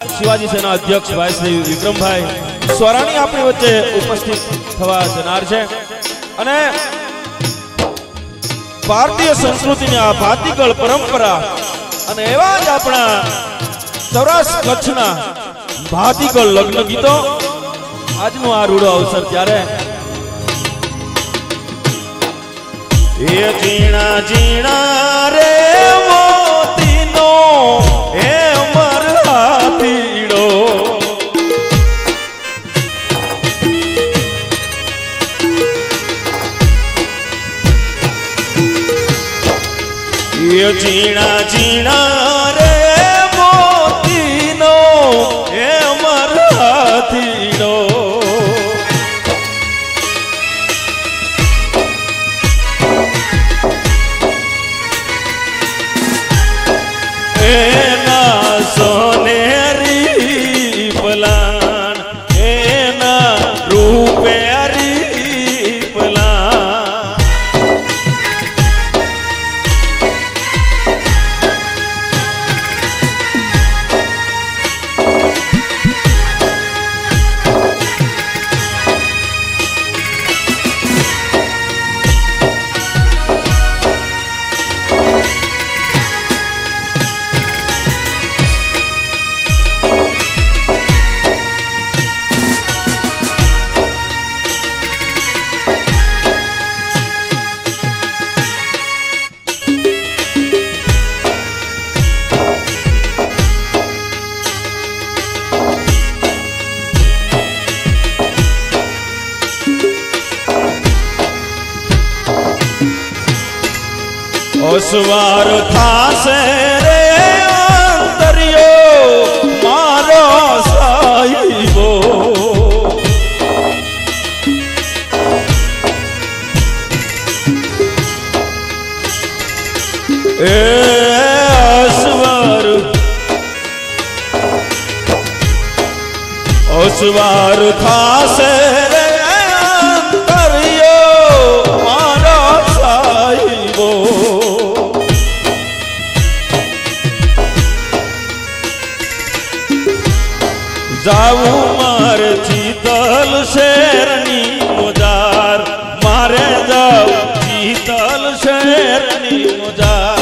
शिवाजी सेना अध्यक्ष भाई श्री विक्रम भाई स्वरानी अपनी वच्चे उपस्थित थवा जनार छे अने भारतीय संस्कृति आ भातीगळ परंपरा अने एवा ज आपणा सौराष्ट्र कच्छना भातीगळ लग्न गीतो आजनो आ रूडो अवसर त्यारे ए जीणा जीणा रे मोतीनो ए मरहातीड़ो ये जीणा जीणा रे मोतीनो ए मरहातीड़ो एना सोनेरी पलान एना रूपेरी पलान oswar thase re antariyo maro saibo e oswar thase re antariyo maro saibo जाऊ मार चीतल शेरनी मुजार मारे जाऊ चीतल शेरनी मुजार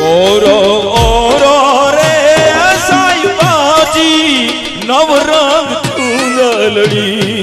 ओरो ओरो रे साई बाजी नवरंग चूलड़ी